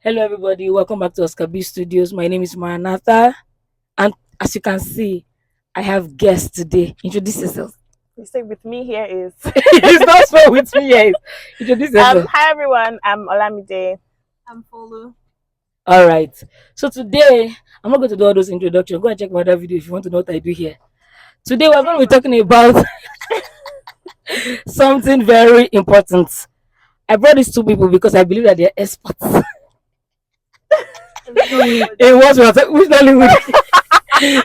Hello, everybody. Welcome back to B.Studios. My name is Maranatha, and as you can see, I have guests today. Introduce yourself. You say with me here is It's not so with me, yes. Introduce yourself. hi everyone, I'm Olamide. I'm Folu. All right. So today, I'm not going to do all those introductions. Go and check my other video if you want to know what I do here. Today, we're going to be talking about something very important. I brought these two people because I believe that they're experts in what we are talking. Which Nollywood?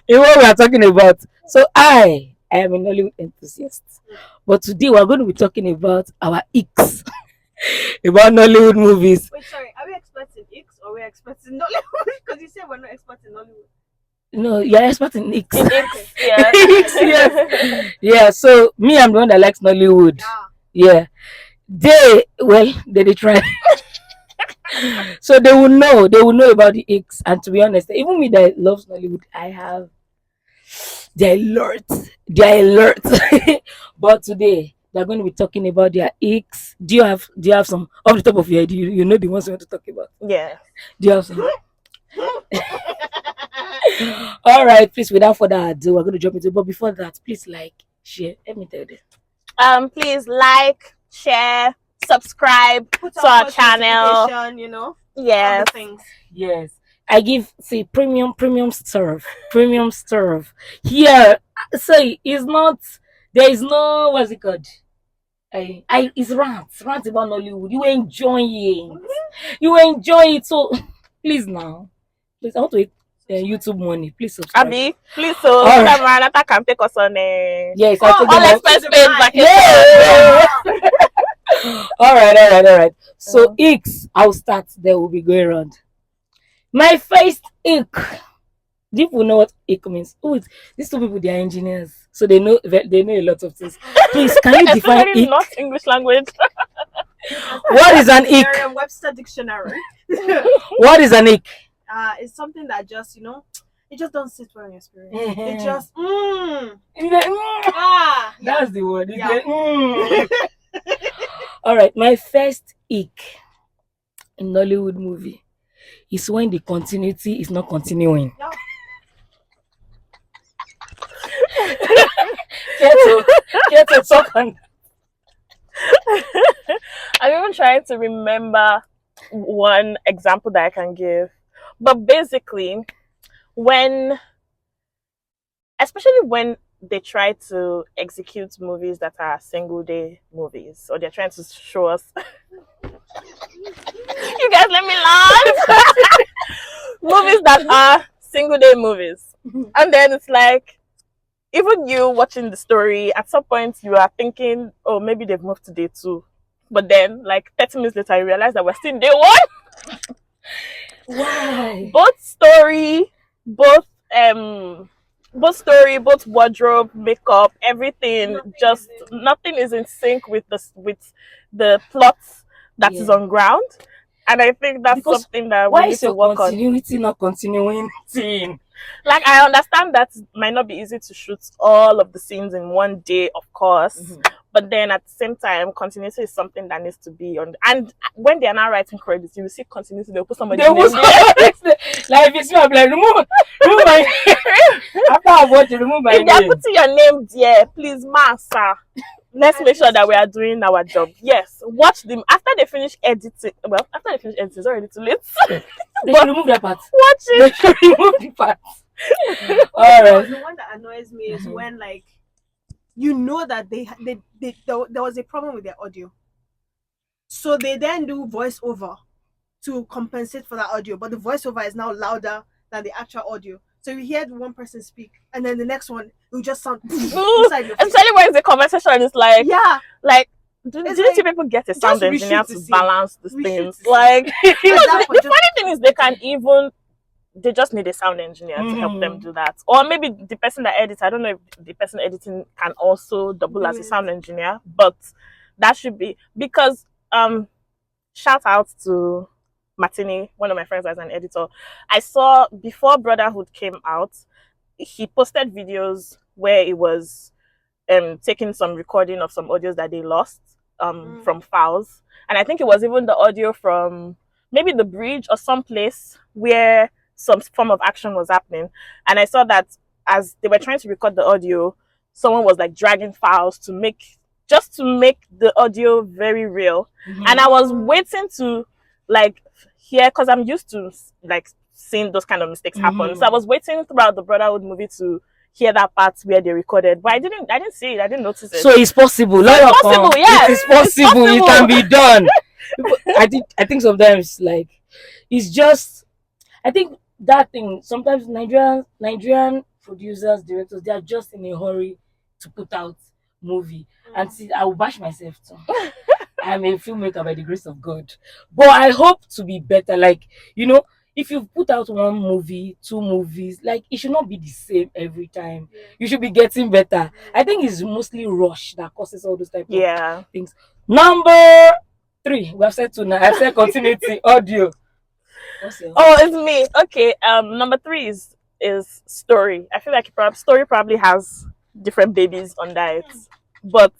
In what we are talking about. So I am a Nollywood enthusiast. But today we're going to be talking about our icks about Nollywood movies. Wait, sorry, are we experts in X or we're experts in Nollywood? Because you said we're not experts in Nollywood. No, you're expert in icks. It's, yeah. Icks, yes. Yeah, so me, I'm the one that likes Nollywood. Yeah. They try. So they will know about the icks. And to be honest, even me that loves Nollywood, I have they're alert. But today they're going to be talking about their icks. Do you have some off the top of your head? You know the ones you want to talk about? Yeah. Do you have some? All right, please, without further ado, we're going to jump into it. But before that, please share. Let me tell you. Please like, share, subscribe Put to our channel. You know? Yes. Things. Yes. I give premium serve. Premium serve. Here, say it's not there is no what's it called? It's rants about Nollywood. You enjoy it. You enjoy it. So please now. Please, I want to eat YouTube money. Please subscribe. Abby, please so All that Maranatha can take us on yes, all expense paid vacation. Yeah. All right. So X, I'll start. There will be going around. My first ick. Do people know what ick means? Oh, these two people, they are engineers, so they know a lot of things. Please, can you define ick? Not English language. What is an ick? Webster dictionary. What is an ick? It's something that just it just don't sit well in your spirit. Mm-hmm. It just That's the word. Yeah. All right, my first ick in Nollywood movie is when the continuity is not continuing. Yeah. Get to talk on. I'm even trying to remember one example that I can give. But basically, especially when they try to execute movies that are single day movies, or they're trying to show us. You guys let me laugh. Movies that are single day movies. And then it's like, even you watching the story, at some point you are thinking, oh, maybe they've moved to day 2. But then, like 30 minutes later, you realize that we're still in day 1. Why? Both story, both wardrobe, makeup, everything, nothing is in sync with the plot that is on ground. And I think that's something that we need to work on. Continuity not continuing thing? Like, I understand that it might not be easy to shoot all of the scenes in one day, of course. Mm-hmm. But then at the same time, continuity is something that needs to be on. And when they are now writing credits, you will see continuity. They'll put somebody name there. Like, if it's not like, remove my after I watch it, remove my name. If they are putting your name there, please, master. Let's make sure that we are doing our job. Yes, watch them after they finish editing. Well, after they finish editing, it's already too late. They should remove that part. Watch it. They should remove the part. All right. The one that annoys me is when, like, you know that there was a problem with their audio, so they then do voiceover to compensate for that audio, but the voiceover is now louder than the actual audio. So you hear one person speak, and then the next one will just sound inside your face. Especially when it's a conversation, it's like, yeah, like didn't you people get a sound engineer to balance these things? Like, the funny thing is they just need a sound engineer to help them do that. Or maybe the person that edits, I don't know if the person editing can also double as a sound engineer, but that should be, because shout out to Martini, one of my friends as an editor. I saw before Brotherhood came out, he posted videos where it was taking some recording of some audios that they lost from files. And I think it was even the audio from maybe the bridge or some place where some form of action was happening, and I saw that as they were trying to record the audio, someone was like dragging files to make the audio very real. And I was waiting to like hear, because I'm used to like seeing those kind of mistakes happen. So I was waiting throughout the Brotherhood movie to hear that part where they recorded, but I didn't see it. I didn't notice it. So it's possible. So it's possible, yeah. It is possible. It can be done. I think sometimes like it's just, I think that thing, sometimes Nigerian producers, directors, they are just in a hurry to put out movie. And see, I will bash myself too. I'm a filmmaker by the grace of God, but I hope to be better. Like, if you put out one movie, two movies, like it should not be the same every time. You should be getting better. I think it's mostly rush that causes all those type of things. Number 3, we have said 2 now. I've said continuity audio. Oh, it's me. Okay. Number 3 is story. I feel like story probably has different babies under it. But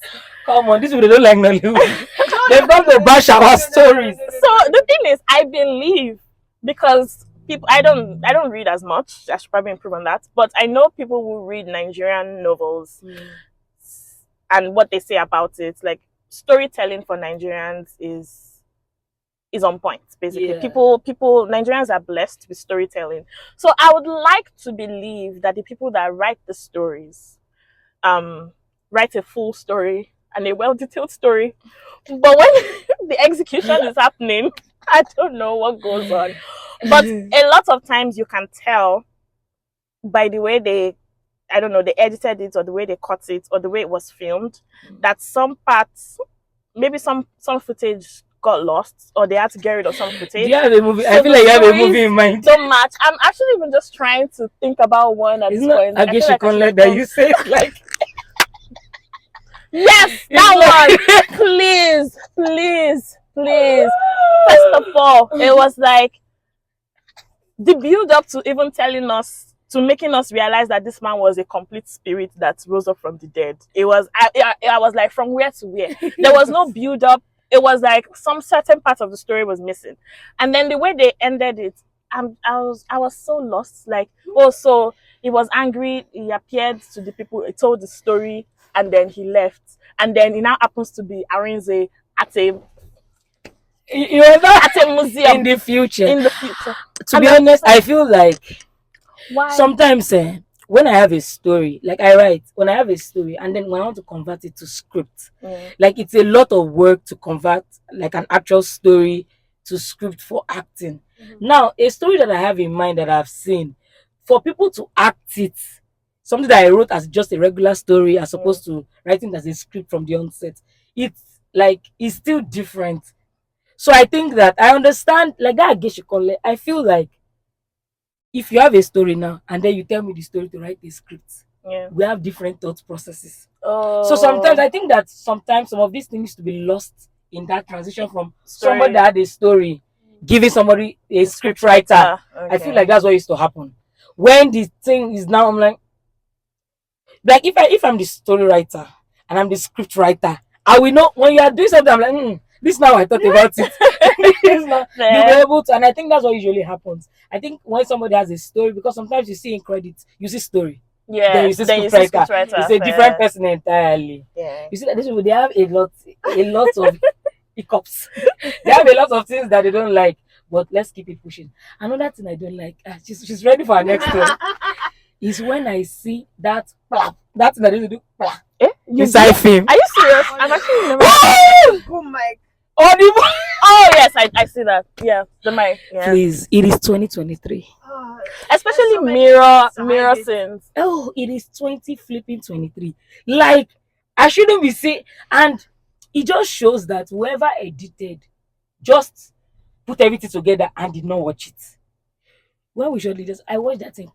come on, this people don't like Nollywood. They've got to bash our stories. So the thing is, I believe, because people, I don't read as much. I should probably improve on that. But I know people who read Nigerian novels and what they say about it. Like, storytelling for Nigerians is on point, basically. People Nigerians are blessed with storytelling. So I would like to believe that the people that write the stories write a full story and a well-detailed story, but when the execution is happening, I don't know what goes on. But a lot of times you can tell by the way they edited it, or the way they cut it, or the way it was filmed, that some parts, maybe some footage got lost, or they had to get rid of some footage. Yeah, the movie. So I feel like you have a movie in mind. Don't match. I'm actually even just trying to think about one at this point. I guess you can't let that. You say it like. Yes, that one. Please. First of all, it was like the build up to even telling us, to making us realize that this man was a complete spirit that rose up from the dead. It was, I was like, from where to where? There was no build up. It was like some certain part of the story was missing. And then the way they ended it, I was so lost. Like, so he was angry. He appeared to the people. He told the story, and then he left. And then it now happens to be Arinze at a museum in the future. To and be honest, I feel like why? Sometimes when I have a story, like I write, when I have a story, and then when I want to convert it to script, like it's a lot of work to convert like an actual story to script for acting. Now, a story that I have in mind that I've seen, for people to act it, something that I wrote as just a regular story as opposed to writing as a script from the onset, it's still different. So I think that I understand, like that, I feel like if you have a story now and then you tell me the story to write a script, we have different thought processes. So sometimes I think that sometimes some of these things need to be lost in that transition from somebody that had a story giving somebody a script writer. I feel like that's what used to happen. When the thing is now, I'm like if I'm the story writer and I'm the script writer, I will know when you are doing something. I'm like, this is now I thought about it. You'll be able to, and I think that's what usually happens. I think when somebody has a story, because sometimes you see in credits, you see story. Then you see script writer. It's a different person entirely. You see that these people, they have a lot of hiccups. They have a lot of things that they don't like. But let's keep it pushing. Another thing I don't like, she's ready for our next one, is when I see that thing that they do inside film. Are you serious? I'm actually never. Oh my. Oh yes, I see that. Yeah, the mic. Yeah. Please, it is 2023. Especially mirror scenes. Oh, it is 23. Like, I shouldn't be saying, and it just shows that whoever edited just put everything together and did not watch it. When we showed leaders, I watched that thing.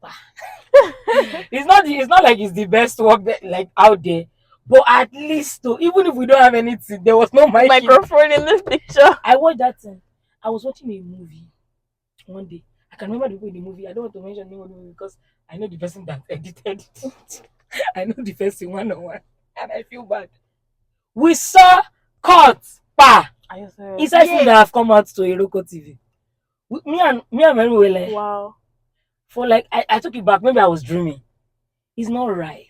It's not like it's the best work like out there. But at least, even if we don't have anything, there was no microphone in this picture. I watched that thing. I was watching a movie one day. I can remember the people in the movie. I don't want to mention the name of the movie because I know the person that edited it. I know the person one-on-one. And I feel bad. We saw cut. It's actually that have come out to Iroko TV. Me and Mary were like, Wow. for like I took it back. Maybe I was dreaming. It's not right.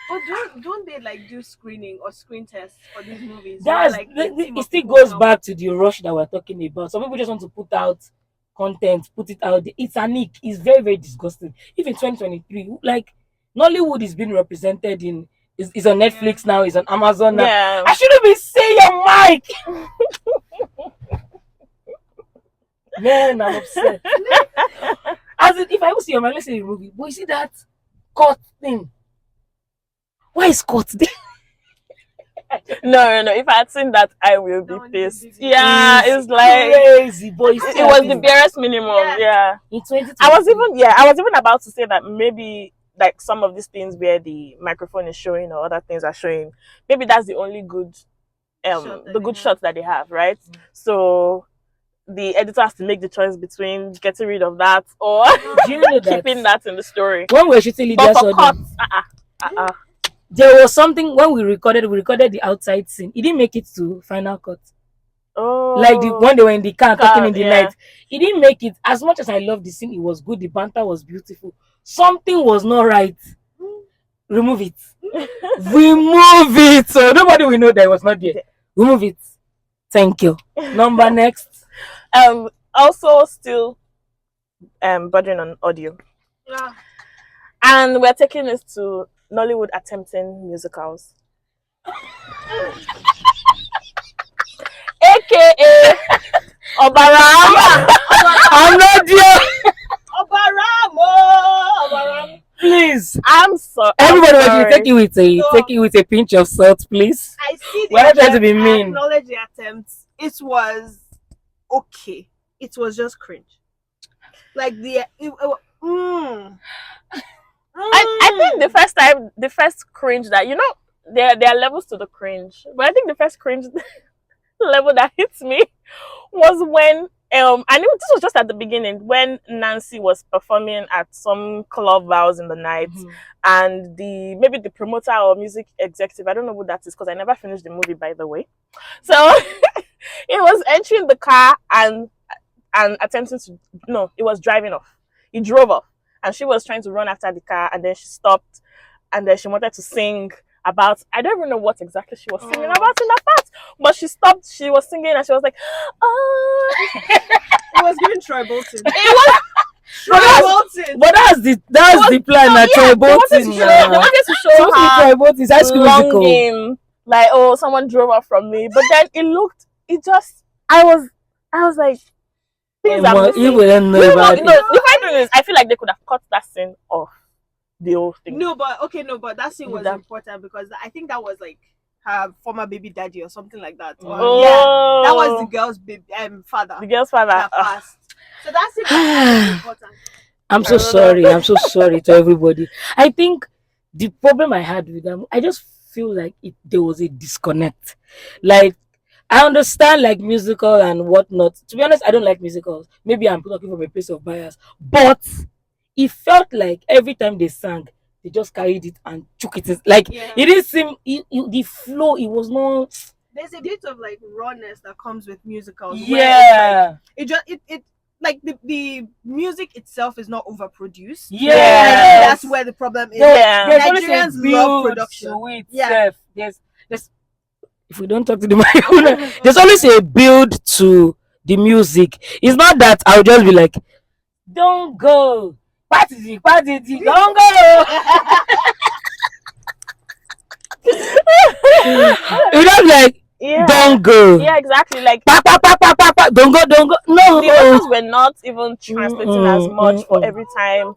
But don't they like do screening or screen tests for these movies where That's like a team it of still people goes come? back to the rush that we're talking about. Some people just want to put out content, put it out there. It's an ick. It's very, very disgusting. Even 2023, like Nollywood is being represented in is on Netflix now, is on Amazon now. Yeah. I shouldn't be saying your mic. Man, I'm upset. As in, if I will see your mic, let's say a movie, but you see that cut thing. Why is cut there? No. If I had seen that, I will be That one pissed. is Yeah, it's like crazy, boy. it was the barest minimum. Yeah. In 2023. I was even about to say that maybe like some of these things where the microphone is showing or other things are showing, maybe that's the only good shot that they have, right? So the editor has to make the choice between getting rid of that or Do you know that keeping that in the story. when we were shooting But Lydia's for audio, cuts, there was something when we recorded the outside scene. It didn't make it to final cut. oh, Like the when they were in the car talking in the yeah. night. It didn't make it. As much as I loved the scene, it was good. The banter was beautiful. Something was not right. Remove it. Remove it. So nobody will know that it was not there. Remove it. Thank you. Number next. Also still bordering on audio. Yeah. And we're taking this to Nollywood attempting musicals. AKA Obaram. I'm not there. Obaram. Please. I'm sorry. Everybody I'm watching, sorry. take it with a pinch of salt, please. I see the We're not trying to attempt, be I mean. acknowledge the attempt. It was okay. It was just cringe. Like I think the first cringe that there are levels to the cringe, but I think the first cringe level that hits me was when I knew this was just at the beginning when Nancy was performing at some club vows in the night, and maybe the promoter or music executive, I don't know who that is because I never finished the movie, by the way. So it was entering the car and attempting to it was driving off. He drove off and she was trying to run after the car, and then she stopped, and then she wanted to sing about, I don't even know what exactly she was singing about in that part, but she stopped, she was singing and she was like, oh. It was giving Troy Bolton. It was Troy Bolton. But that's the plan. Troy Bolton. They wanted to show her Troy Bolton's High School Musical. longing, like, oh, someone drove off from me, but then I was like, things are missing. You wouldn't know about it. The funny thing is, I feel like they could have cut that scene off the whole thing. No, but that scene was important because I think that was like her former baby daddy or something like that. Oh. Yeah, that was the girl's father. The girl's father. That passed. So that scene was important. I'm so sorry. I'm so sorry to everybody. I think the problem I had with them, I just feel like there was a disconnect. Like, I understand like musical and whatnot. To be honest, I don't like musicals. Maybe I'm talking from a place of bias, but it felt like every time they sang, they just carried it and took it. Like it didn't seem the flow. It was not. There's a bit of like rawness that comes with musicals. Yeah. It like the music itself is not overproduced. Yeah. That's where the problem is. Yeah. Nigerians love production. There's if we don't talk to the mic, there's always a build to the music. It's not that I'll just be like, don't go. Party, don't go. You know, like, don't go. Yeah, exactly. Like, don't go. No. The others were not even translating as much for every time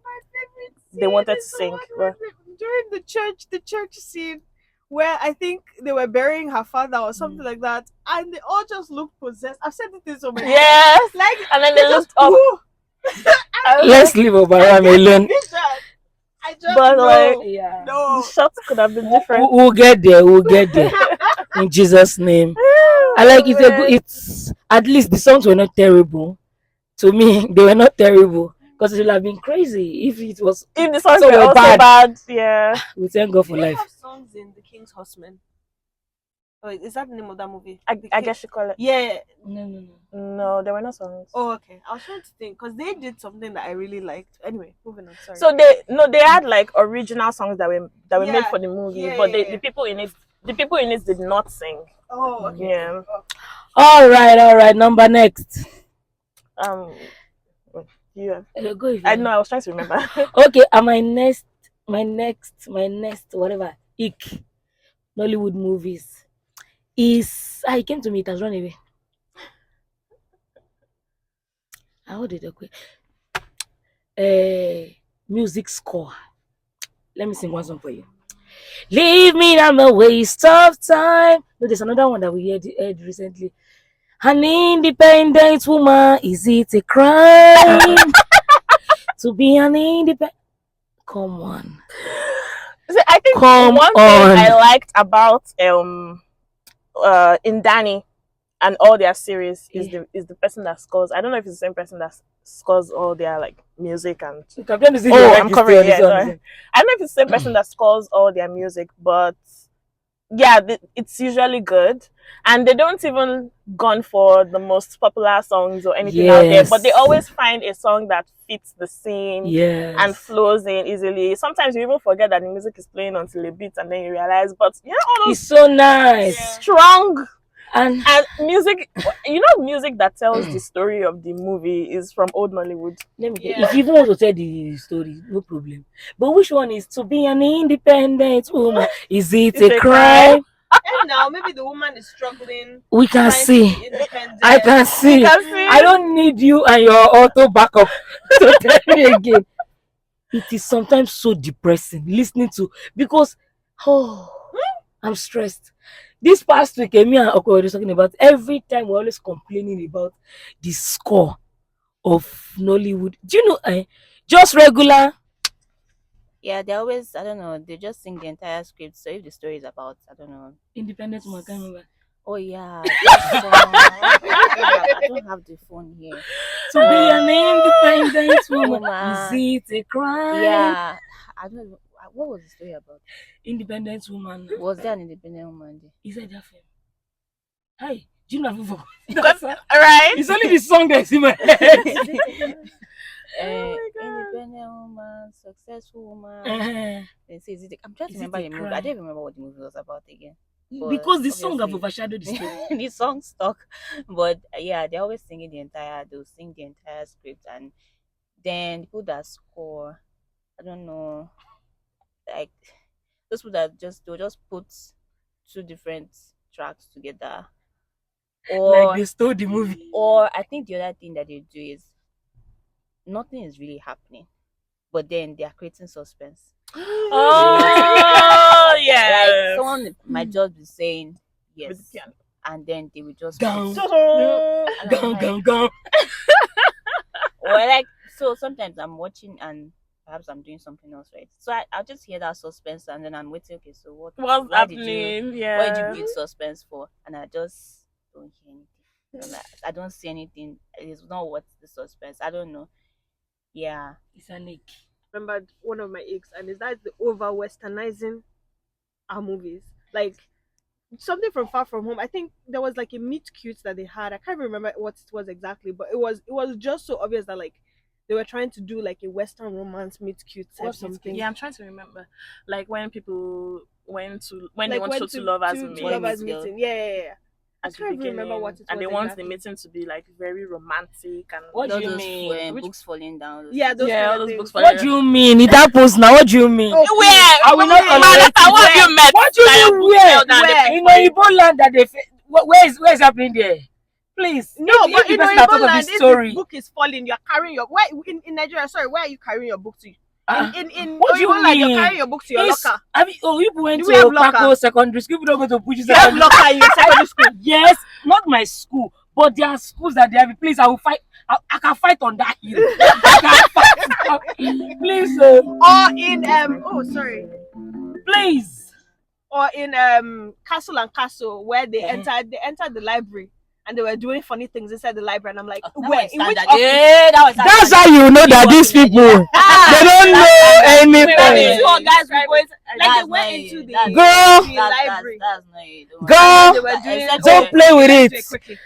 they wanted to sing. During the church scene, where I think they were burying her father or something like that, and they all just looked possessed. I've said it so many times. Yes. Like, and then they looked up. Let's leave Obaram alone. I just but know. Like, no. The shots could have been different. We'll get there. In Jesus' name. I like it's at least the songs were not terrible. To me, they were not terrible. Because it would have been crazy if the songs were also so bad. Yeah. We thank God for life. Have songs in The King's Horseman. Oh, is that the name of that movie? I guess you call it. Yeah. No, no, no. No, there were no songs. Oh, okay. I was trying to think because they did something that I really liked. Anyway, moving on. Sorry. So they had like original songs that were made for the movie, but the people in it did not sing. Oh, okay. Yeah. Oh. All right. Number next. Yeah. Go if you I know. I was trying to remember. Okay, and my next, whatever, Nollywood movies is. He came to me, it has run away. How did it go? Music score. Let me sing one song for you. Leave me, I'm a waste of time. No, there's another one that we heard recently. An independent woman, is it a crime to be an independent? Come on. So I think one thing I liked about in Danny and all their series is the person that scores. I don't know if it's the same person that scores all their like music and I'm covering. Yeah, sorry. I don't know if it's the same person that scores all their music, but yeah, it's usually good, and they don't even gone for the most popular songs or anything out there, but they always find a song that fits the scene and flows in easily. Sometimes you even forget that the music is playing until a bit, and then you realize, but you know, all those it's so nice, strong. And music, music that tells the story of the movie is from old Nollywood. If you even want to tell the story, no problem. But which one is to be an independent woman? Is it a crime? And now maybe the woman is struggling. We can see. I can see. I don't need you and your auto backup to tell me again. It is sometimes so depressing listening to, because I'm stressed. This past week, me and Oko were talking about, every time we're always complaining about the score of Nollywood. Do you know, just regular? Yeah, they always, I don't know, they just sing the entire script. So if the story is about, I don't know. Independent woman, I can't remember. Oh, yeah. I don't have the phone here. To be an independent woman, is it a crime? Yeah. I don't know. What was the story about? Independent woman. Was there an independent woman there? Is that film? Hi, do you know right? It's only the song that's in my head. Independent woman, successful woman. I'm trying to remember the movie. I don't remember what the movie was about again. Because the song have overshadowed the story. The song stuck. But yeah, they're always singing they'll sing the entire script, and then people that score, I don't know, like those people that they'll just put two different tracks together. Or like they stole the movie. Or I think the other thing that they do is nothing is really happening, but then they are creating suspense. Oh yeah. Like someone might just be saying yes, and then they will just go. Or like, so sometimes I'm watching and perhaps I'm doing something else, right? So I'll just hear that suspense, and then I'm waiting. Okay, so what's happening? What did you build suspense for? And I just don't hear anything. I don't see anything. It's not what the suspense. I don't know. Yeah, it's an ache. Remembered one of my aches, and is that the over westernizing our movies. Like something from Far From Home. I think there was like a meet cute that they had. I can't remember what it was exactly, but it was just so obvious that like they were trying to do like a Western romance meet cute type something. Yeah, I'm trying to remember. Like when people went to they want to go to lovers meeting. Yeah. I can't remember what it was. And they want the meeting to be like very romantic and what do you mean? Books falling down. Yeah, those books falling down. What do you mean? It happens now. What do you mean? Where? I will not tolerate it. What have you met? What do you mean where? In Nollywood land that they where is happening there? Please. No, but in Nollywood land, if the book is falling, you're carrying your in Nigeria. Sorry, where are you carrying your book to? In what do you mean? You're carrying your books to your locker. You went to Paco secondary school. People don't go to Puji secondary school. You have locker in your secondary school. Yes, not my school, but there are schools that they have. Please, I will fight. I can fight on that hill. Please. Or in sorry. Please. Or in Castle and Castle, where they enter the library. and they were doing funny things inside the library, and I'm like, That where? was In which standard. office? Yeah, that was That's standard. how you know that was these in people Nigeria. they don't know Wait, anything. Two guys were going like That's they went not into it. the, Girl. the library, That's not it. Don't worry. and then Girl, they were doing. Except don't play with let's do it. quickly.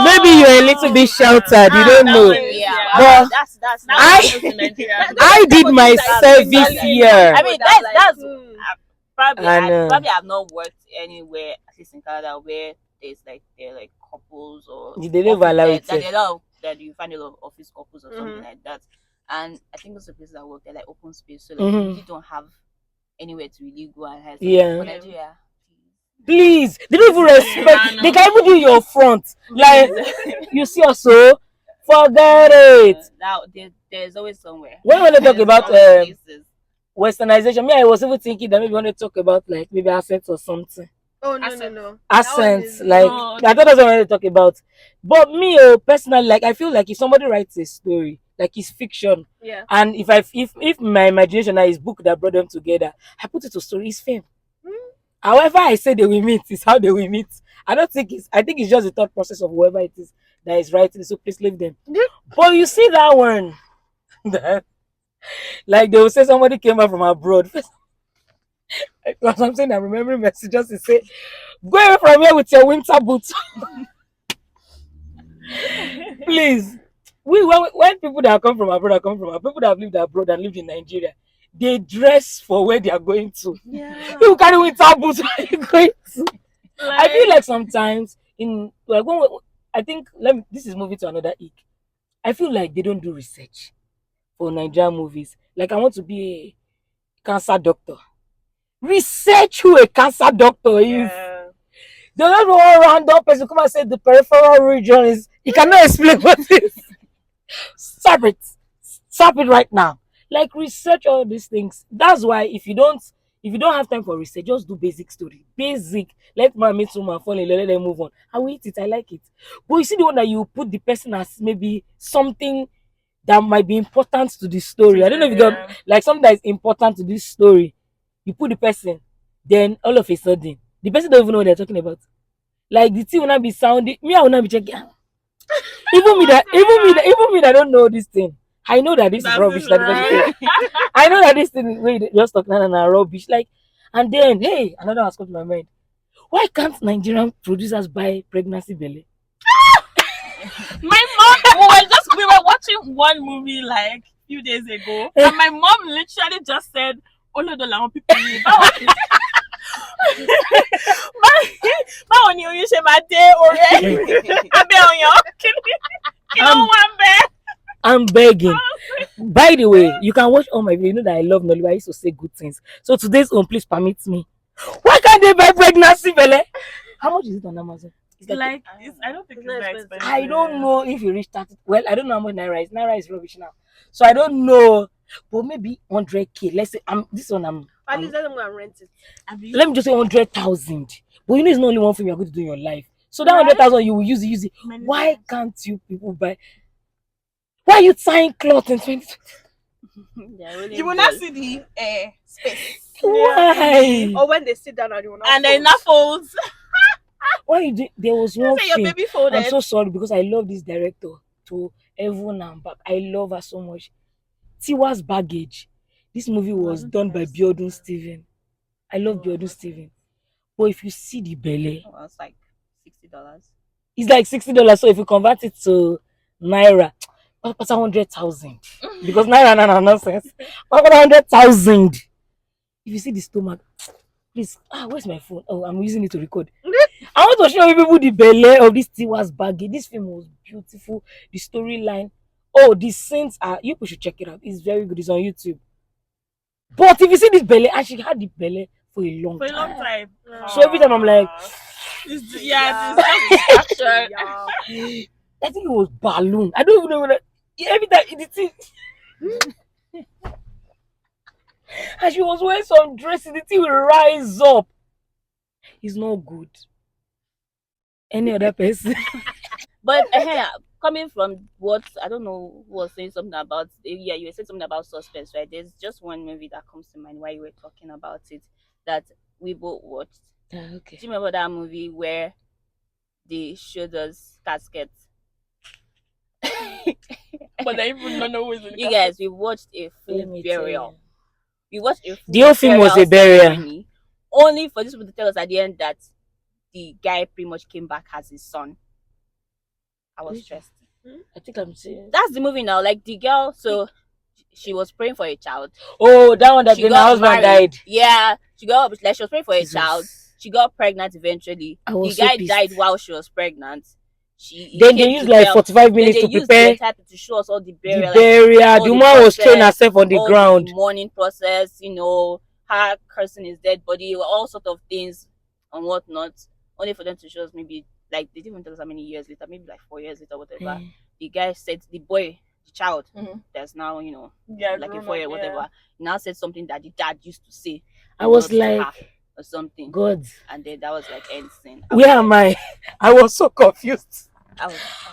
Maybe you're a little bit sheltered. You don't that know. one, yeah, But that's Now not I- happens in Nigeria. I did my That's service exactly- here. I mean, I'm that's hmm. probably I I know. probably have not worked anywhere, at least in Canada, where they're like couples or They never allow it. that a lot of, that you find a lot of office couples or Mhm. something like that. And I think most of the places I work, they're like open space, so like Mhm. you really don't have anywhere to really go and hide. Yeah. For Nigeria, Please, they don't even respect. They can even do your front. Like you see us, so forget it. now there's always somewhere. When we talk There's about always places. westernization, me, I was even thinking that maybe we want to talk about like maybe accents or something. Oh no, Accent. no. Accents, is- like No, I thought that's what I wanted to talk about. But me, personally, like I feel like if somebody writes a story, like it's fiction, Yeah. and if my imagination is book that brought them together, I put it to story, it's fame. However, I say they will meet is how they will meet. I think it's just the thought process of whoever it is that is writing. So please leave them. But you see that one, like they will say somebody came back from abroad. Because I'm saying I'm remembering messages to say, go away from here with your winter boots. Please. When people that come from abroad people that have lived abroad and lived in Nigeria, they dress for where they are going to. Yeah. You carry winter boots where you going to. I feel like sometimes in like I think this is moving to another ick. I feel like they don't do research for Nigerian movies. Like I want to be a cancer doctor. Research who a cancer doctor is. Yeah. They don't know one random person come and say the peripheral region is. He cannot explain what it is. Stop it. Stop it right now. Like research all these things. That's why if you don't have time for research, just do basic story. Basic. Let man meet someone, fall in love, let them move on. I will eat it. I like it. But you see the one that you put the person as maybe something that might be important to the story. I don't know if you got like something that is important to this story. You put the person, then all of a sudden, the person don't even know what they're talking about. Like the thing will not be sounding. Me, I will not be checking. Even me that don't know this thing. I know that this is rubbish. Like, I know that this thing wait, just talking rubbish. Like, and then hey, another one has come to my mind. Why can't Nigerian producers buy pregnancy belly? My mom, we were watching one movie like a few days ago, and my mom literally just said, "Oh no, the long people." Báwo ni oyún ṣe máa dé orí abẹ́ ọyàn? Kí ló wà ń bẹ̀? I'm begging. By the way, you can watch all my videos. You know that I love Nollywood. I used to say good things. So today's own, please permit me. Why can't they buy pregnancy belly? How much is it on Amazon? It's like I don't think it's that expensive. I don't know if you reach that. Well, I don't know how much naira is. Naira is rubbish now, so I don't know. But maybe 100K. Let's say this one. At least let them go and rent it. Let me just say 100,000. But you know, it's not only one thing you're going to do in your life. So that 100,000 you will use it. Why can't you people buy? Why are you tying cloth in 2020? You will not see the space. Why? Or when they sit down and you will not. And then enough folds. Why you do? There was one Say your thing. baby folded. I'm so sorry because I love this director to everyone and back. I love her so much. Tiwa's Baggage. This movie was done by B.Studios Steven. I love B.Studios Steven. But if you see the belly, Well, it's like $60. it's like $60. So if you convert it to naira, that's 100,000. Because naira no nonsense. 100,000. If you see the stomach, please. Where's my phone? Oh, I'm using it to record. I want to show you people the belly of this Tiwa's Baggage. This film was beautiful. The storyline. Oh, the scenes are. You people should check it out. It's very good. It's on YouTube. But if you see this belly, and she had the belly for a long time. So every time I'm like, it's just distraction. I think it was balloon. I don't even know whether every time the thing. And she was wearing some dress, the thing will rise up. It's not good. Any other person? But coming from what I don't know who was saying something about, yeah, you were saying something about suspense, right? There's just one movie that comes to mind while you were talking about it that we both watched. Okay. Do you remember that movie where they showed us casket. But I even don't know who is in the You casket. guys, we watched a full Let me tell burial. you. We watched a full The whole film was a burial. ceremony, only for this people to tell us at the end that the guy pretty much came back as his son. I was stressed. I think I'm saying. That's the movie now. Like the girl, so she was praying for a child. Oh, that one that She then her got husband married. died. Yeah, she got like she was praying for a Jesus. child. She got pregnant eventually. I The was so guy pissed. died while she was pregnant. Then they used like 45 minutes to prepare to show us all the the burial. burial. all The the woman was throwing process, herself on the all ground. the mourning process, you know, her cursing his dead body, all sort of things and whatnot. Only for them to show us maybe like they didn't even tell us how many years later, maybe like 4 years later, whatever. The guy said the boy, the child, that's now, you know, like a 4 year, whatever, now said something that the dad used to say. I was not to like, her or something. God. And then that was like end scene. Where am I? I was so confused. I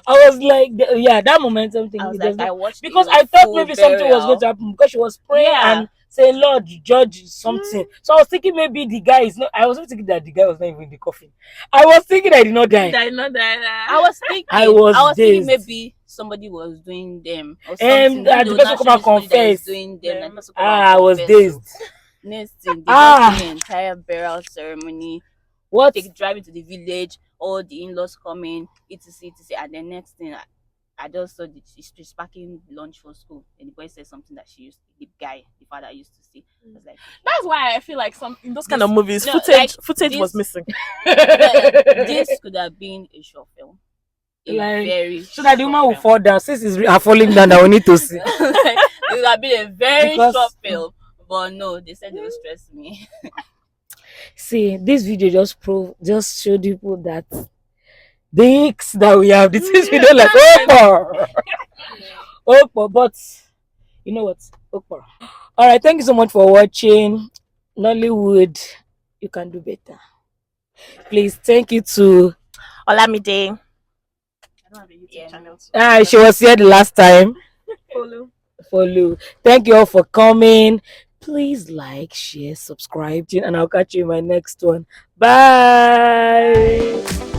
was like, yeah, that momentum thing. I was like, I watched because a I thought full maybe something was going to happen because she was praying Yeah. and saying, Lord, judge something. So I was thinking maybe the guy is not. I was thinking that the guy was not even in the coffin. I was thinking I did not die. I was thinking, I was thinking dazed. maybe somebody was doing them or something. The person come and confess. Doing them, and the person come I and was confess. dazed. Next thing, they just do the entire burial ceremony. What? They drive into the village, all the in-laws coming, etc, and then next thing, I just saw she's packing lunch for school, and the boy said something that she used, the father used to say. I was like, that's why I feel like some in those kind of movies, no, footage was missing. This could have been a short film. So that the woman will fall down. Since it's falling down, that we need to see. It would have been a very short film. But no, they said it would stress me. See, this video just showed people that the icks that we have, the things we don't like. But you know what? All right, thank you so much for watching. Nollywood, you can do better. Please, thank you to Olamide. I don't have a YouTube channel. She was here the last time. Follow. Thank you all for coming. Please like, share, subscribe, and I'll catch you in my next one. Bye.